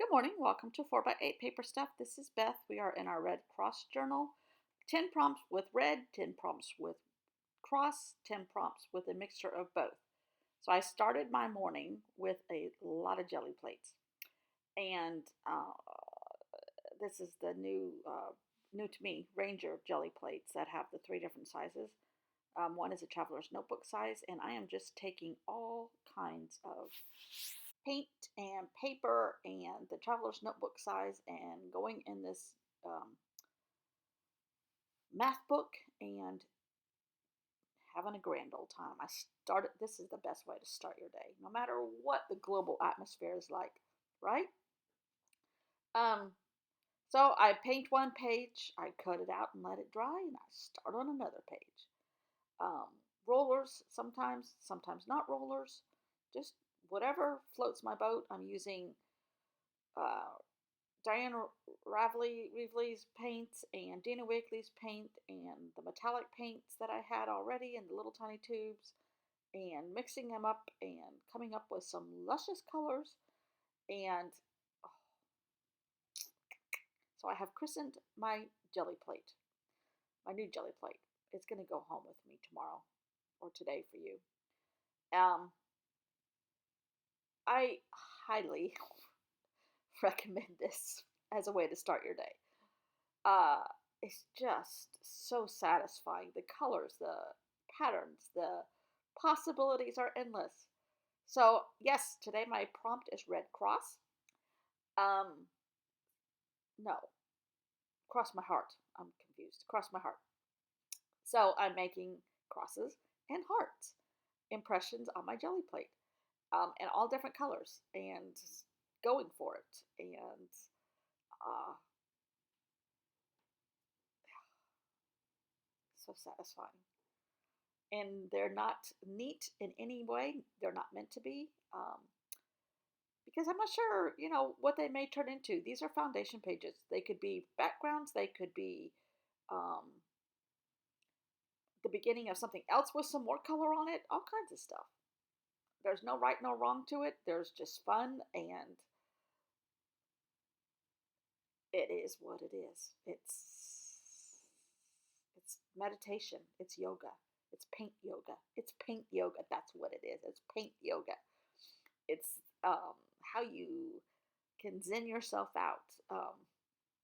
Good morning. Welcome to 4x8 Paper Stuff. This is Beth. We are in our Red Cross Journal. 10 prompts with red, 10 prompts with cross, 10 prompts with a mixture of both. So I started my morning with a lot of jelly plates. And this is the new to me, Ranger jelly plates that have the three different sizes. One is a traveler's notebook size, and I am just taking all kinds of paint and paper and the traveler's notebook size and going in this math book and having a grand old time. This is the best way to start your day, no matter what the global atmosphere is like, right? Um, so I paint one page, I cut it out and let it dry, and I start on another page. Um, Rollers, sometimes not rollers, just whatever floats my boat. I'm using uh, Diane Reevely's paints and Dina Wigley's paint and the metallic paints that I had already in the little tiny tubes and mixing them up and coming up with some luscious colors. And so I have christened my jelly plate, my new jelly plate. It's going to go home with me tomorrow or today for you. I highly recommend this as a way to start your day. It's just so satisfying. The colors, the patterns, the possibilities are endless. So yes, today my prompt is Red Cross. No, cross my heart. I'm confused. Cross my heart. So I'm making crosses and hearts impressions on my jelly plate, in all different colors, and going for it. And uh, so satisfying. And they're not neat in any way. They're not meant to be, because I'm not sure, what they may turn into. These are foundation pages. They could be backgrounds. They could be um, the beginning of something else with some more color on it. All kinds of stuff. There's no right, no wrong to it. There's just fun, and it is what it is. It's meditation. It's yoga. It's paint yoga. It's paint yoga. That's what it is. It's paint yoga. It's how you can zen yourself out.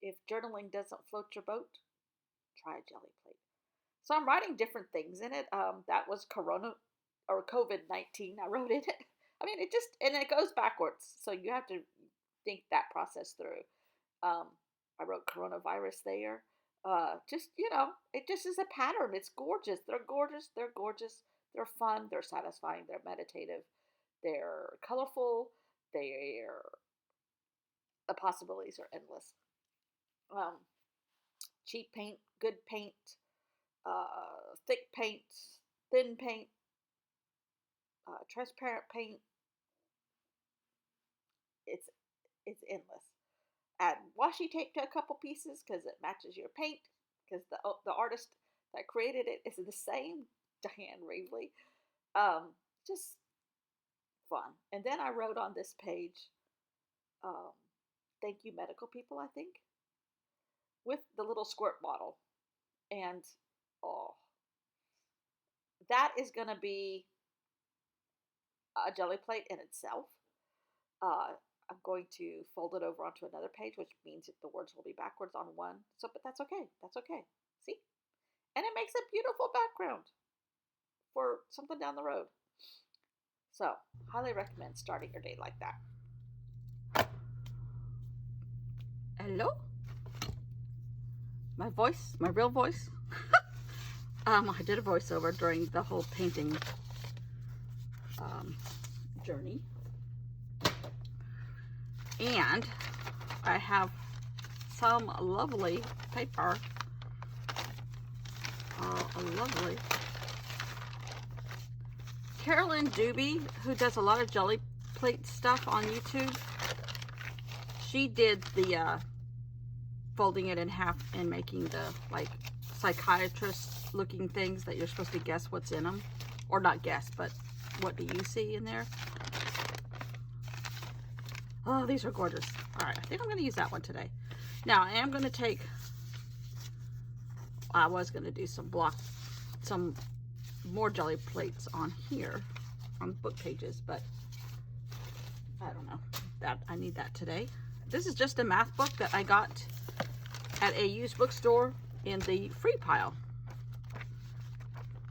If journaling doesn't float your boat, try a jelly plate. So I'm writing different things in it. That was Corona or COVID-19. I wrote in it. I mean, and it goes backwards. So you have to think that process through. I wrote coronavirus there. It just is a pattern. It's gorgeous. They're gorgeous. They're gorgeous. They're fun. They're satisfying. They're meditative. They're colorful. The possibilities are endless. Cheap paint, good paint, thick paint, thin paint, transparent paint. It's endless. Add washi tape to a couple pieces because it matches your paint. Because the artist that created it is the same, Diane Reevely. Just fun. And then I wrote on this page, "Thank you, medical people." I think with the little squirt bottle, and oh, that is going to be a jelly plate in itself. I'm going to fold it over onto another page, which means the words will be backwards on one. But that's okay. That's okay. See? And it makes a beautiful background for something down the road. So, highly recommend starting your day like that. Hello? My voice, my real voice. I did a voiceover during the whole painting journey. And I have some lovely paper. Lovely. Carolyn Doobie, who does a lot of jelly plate stuff on YouTube, she did the folding it in half and making the psychiatrist looking things that you're supposed to guess what's in them. Or not guess, but what do you see in there? Oh, these are gorgeous. All right, I think I'm going to use that one today. Now, I am going to take, I was going to do some more jelly plates on here, on book pages, but I don't know. That I need that today. This is just a math book that I got at a used bookstore in the free pile.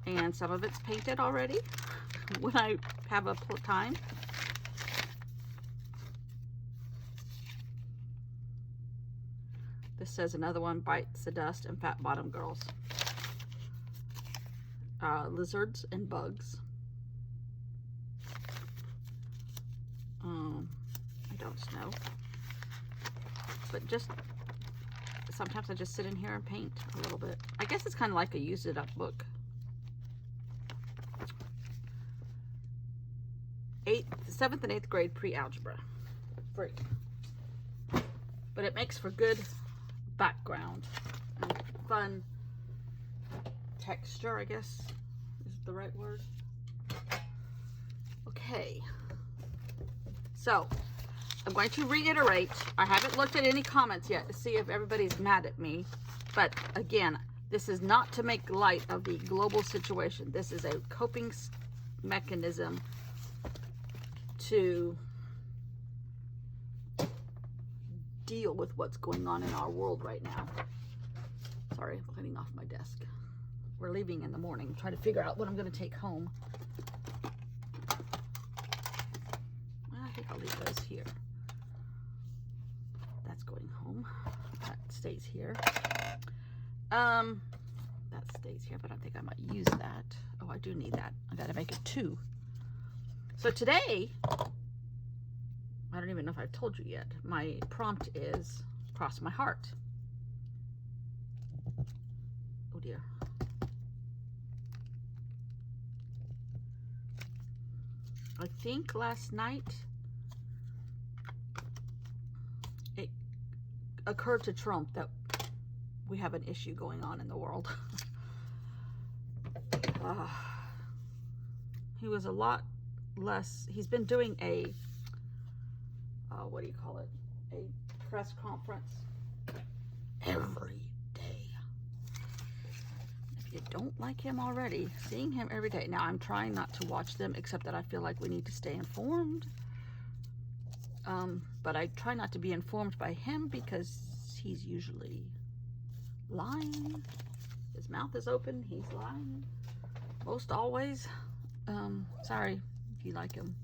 And some of it's painted already when I have a time. This says another one bites the dust and fat bottom girls. Lizards and bugs. I don't know. But just sometimes I just sit in here and paint a little bit. I guess it's kind of like a use it up book. 7th and 8th grade pre-algebra. Free. But it makes for good background and fun texture, I guess is the right word. Okay. So, I'm going to reiterate, I haven't looked at any comments yet to see if everybody's mad at me. But again, this is not to make light of the global situation. This is a coping mechanism to deal with what's going on in our world right now. Sorry, I'm cleaning off my desk. We're leaving in the morning. Try to figure out what I'm going to take home. I think I'll leave those here. That's going home. That stays here. That stays here, but I think I might use that. Oh, I do need that. I got to make it 2. So today, I don't even know if I've told you yet, my prompt is cross my heart. Oh dear. I think last night it occurred to Trump that we have an issue going on in the world. He was a lot less, he's been doing a, what do you call it? A press conference every day. If you don't like him already, seeing him every day. Now, I'm trying not to watch them, except that I feel like we need to stay informed. But I try not to be informed by him because he's usually lying. His mouth is open, he's lying. Most always. Sorry if you like him.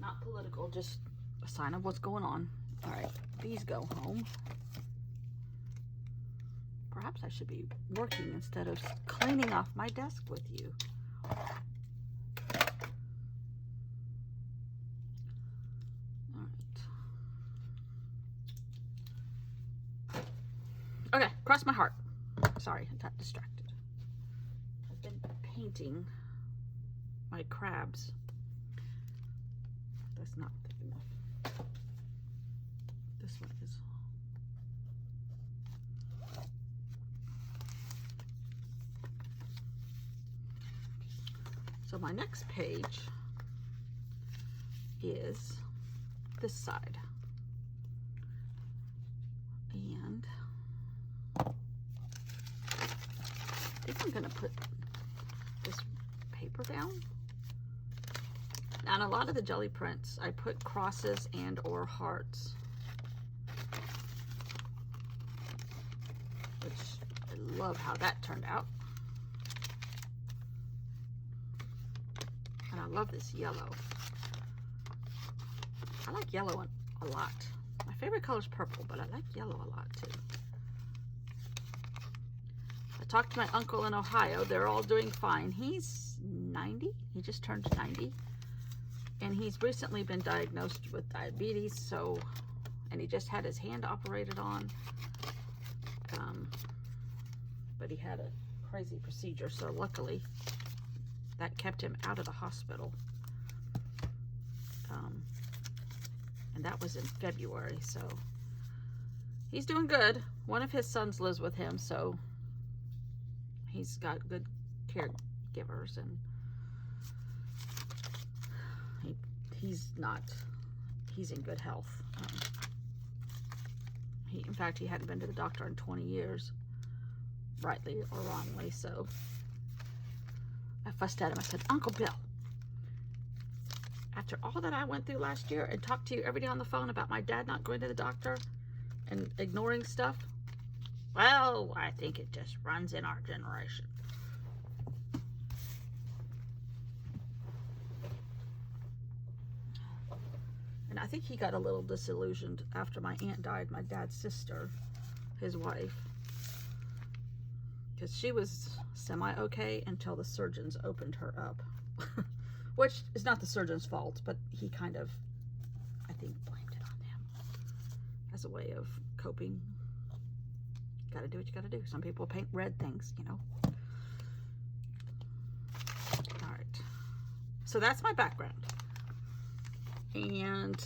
Not political, just a sign of what's going on. All right, these go home. Perhaps I should be working instead of cleaning off my desk with you. All right. Okay, cross my heart. Sorry, I got distracted. I've been painting my crabs. That's not thick enough. This one is. So my next page is this side. And I think I'm gonna put this paper down. Now, on a lot of the jelly prints, I put crosses and or hearts, which I love how that turned out. And I love this yellow. I like yellow a lot. My favorite color is purple, but I like yellow a lot too. I talked to my uncle in Ohio. They're all doing fine. He's 90. He just turned 90. And he's recently been diagnosed with diabetes, and he just had his hand operated on. But he had a crazy procedure, so luckily that kept him out of the hospital. And that was in February, so he's doing good. One of his sons lives with him, so he's got good caregivers, and he's not he's in good health. In fact, he hadn't been to the doctor in 20 years, rightly or wrongly. So I fussed at him. I said, Uncle Bill, after all that I went through last year and talked to you every day on the phone about my dad not going to the doctor and ignoring stuff, well, I think it just runs in our generation. And I think he got a little disillusioned after my aunt died, my dad's sister, his wife. Because she was semi-okay until the surgeons opened her up. Which is not the surgeon's fault, but he kind of, I think, blamed it on them as a way of coping. You gotta do what you gotta do. Some people paint red things, you know. All right. So that's my background. And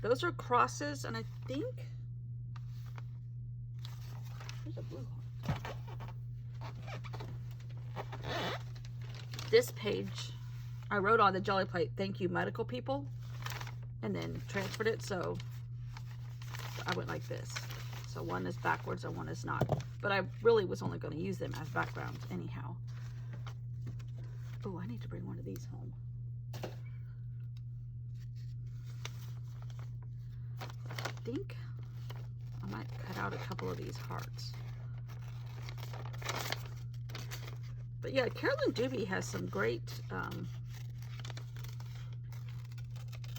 those are crosses, and I think there's a blue one. This page, I wrote on the jelly plate, "Thank you, medical people," and then transferred it, so I went like this. So one is backwards and one is not. But I really was only going to use them as backgrounds anyhow. Oh, I need to bring one of these home. I think I might cut out a couple of these hearts. But yeah, Carolyn Dubie has some great, I've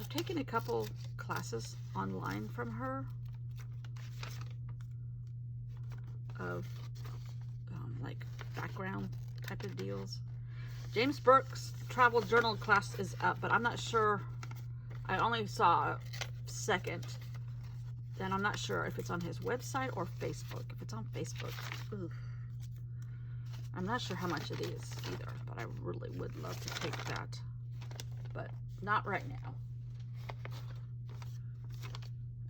taken a couple classes online from her of like background type of deals. James Burke's travel journal class is up, but I'm not sure. I only saw a second. Then I'm not sure if it's on his website or Facebook. If it's on Facebook, oof. I'm not sure how much it is either, but I really would love to take that, but not right now.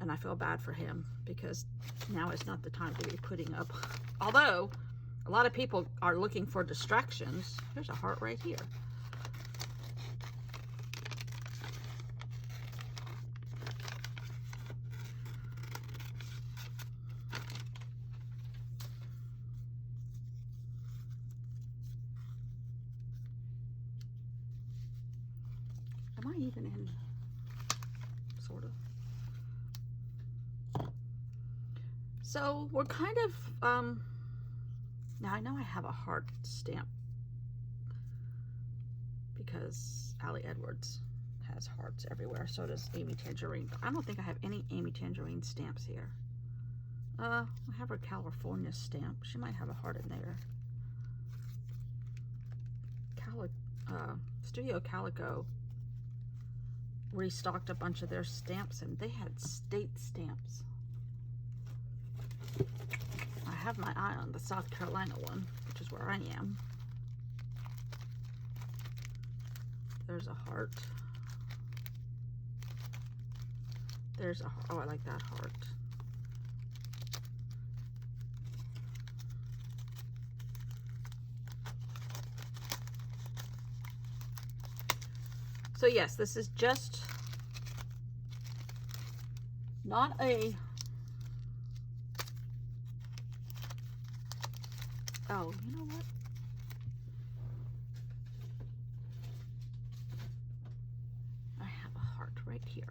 And I feel bad for him because now is not the time to be putting up, although a lot of people are looking for distractions. There's a heart right here. Am I even in? Sort of. So we're kind of, now I know I have a heart stamp because Allie Edwards has hearts everywhere. So does Amy Tangerine. But I don't think I have any Amy Tangerine stamps here. I have her California stamp. She might have a heart in there. Studio Calico restocked a bunch of their stamps, and they had state stamps. I have my eye on the South Carolina one, which is where I am. There's a heart. There's a, oh, I like that heart. So yes, this is just not a, oh, you know what? I have a heart right here.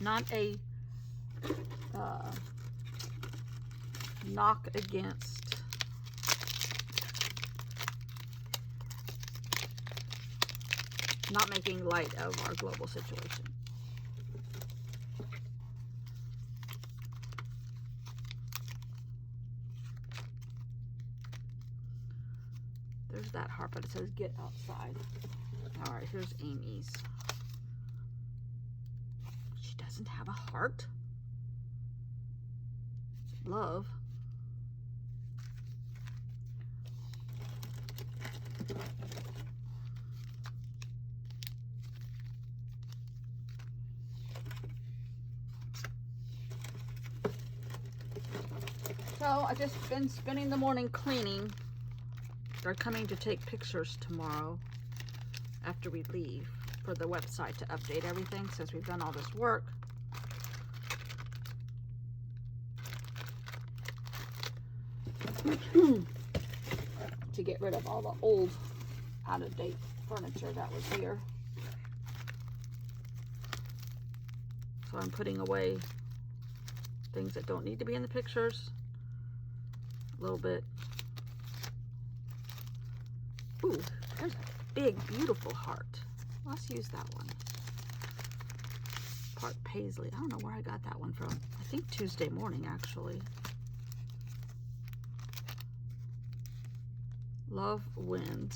Not a knock against not making light of our global situation. There's that heart, but it says get outside. All right, here's Amy's. She doesn't have a heart. Love. So I just been spending the morning cleaning. They're coming to take pictures tomorrow after we leave. for the website to update everything since we've done all this work. To get rid of all the old, out-of-date furniture that was here. So I'm putting away things that don't need to be in the pictures. A little bit. Ooh, there's a big, beautiful heart. Let's use that one. Part Paisley. I don't know where I got that one from. I think Tuesday morning, actually. Love wins.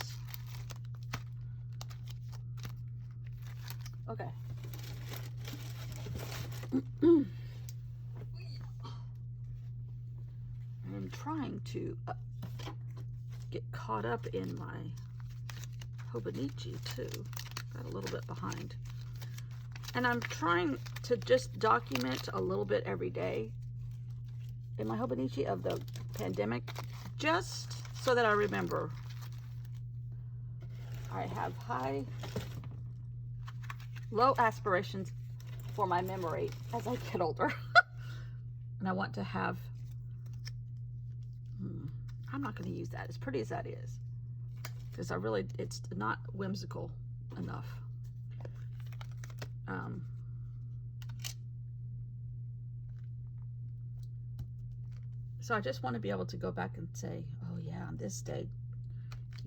Okay. I'm trying to get caught up in my Hobonichi too. Got a little bit behind. And I'm trying to just document a little bit every day in my Hobonichi of the pandemic, just so that I remember. I have low aspirations for my memory as I get older. And I want to have, I'm not going to use that, as pretty as that is, because it's not whimsical enough. So I just want to be able to go back and say, oh yeah, on this day,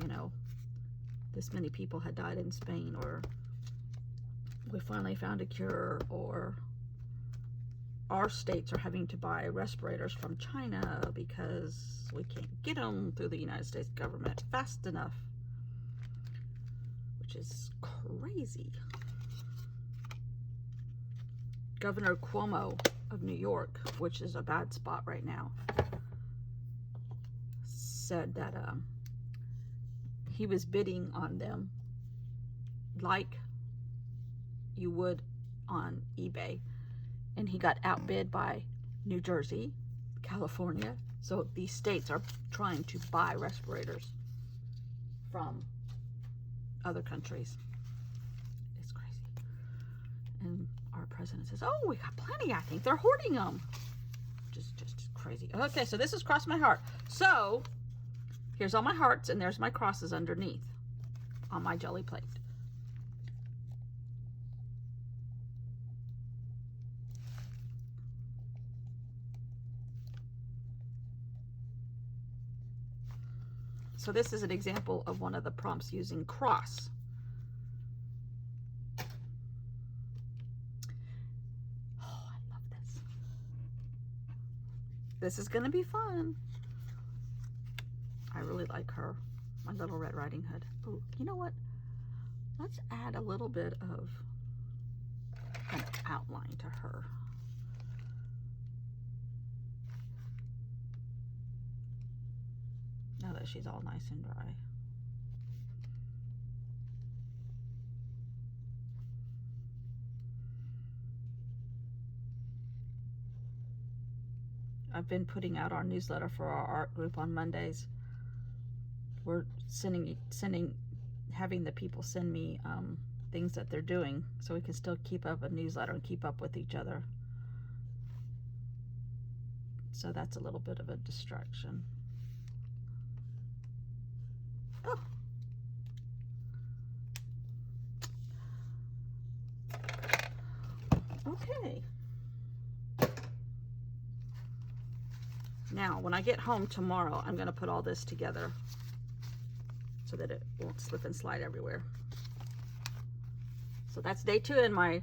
you know, this many people had died in Spain, or we finally found a cure, or our states are having to buy respirators from China because we can't get them through the United States government fast enough, which is crazy. Governor Cuomo of New York, which is a bad spot right now, said that he was bidding on them like you would on eBay, and he got outbid by New Jersey, California. So these states are trying to buy respirators from other countries. It's crazy. And our president says, oh, we got plenty. I think they're hoarding them. Just crazy. Okay, so this is Cross My Heart. So here's all my hearts, and there's my crosses underneath on my jelly plate. So this is an example of one of the prompts using cross. Oh, I love this. This is going to be fun. I really like her, my little Red Riding Hood. Oh, you know what? Let's add a little bit of an outline to her. Now that she's all nice and dry. I've been putting out our newsletter for our art group on Mondays. We're having the people send me things that they're doing, so we can still keep up a newsletter and keep up with each other. So that's a little bit of a distraction. Oh. Okay. Now, when I get home tomorrow, I'm going to put all this together so that it won't slip and slide everywhere. So that's day 2 in my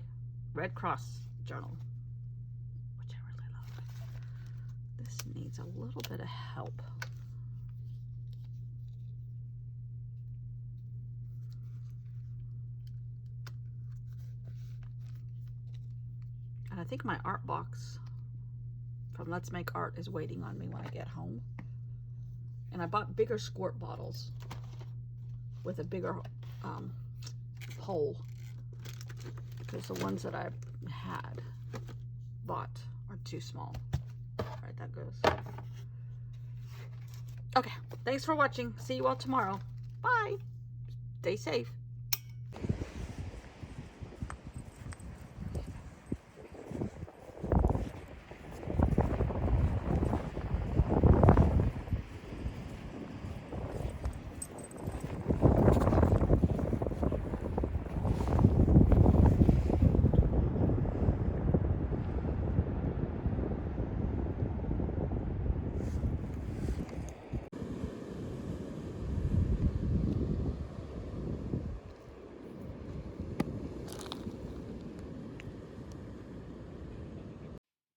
Red Cross journal, which I really love. This needs a little bit of help. And I think my art box from Let's Make Art is waiting on me when I get home. And I bought bigger squirt bottles with a bigger hole, because the ones that I had bought are too small. All right, that goes. Okay, thanks for watching. See you all tomorrow. Bye. Stay safe.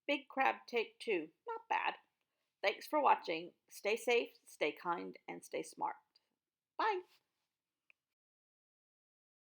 Big crab take two. Not bad. Thanks for watching. Stay safe, stay kind, and stay smart. Bye.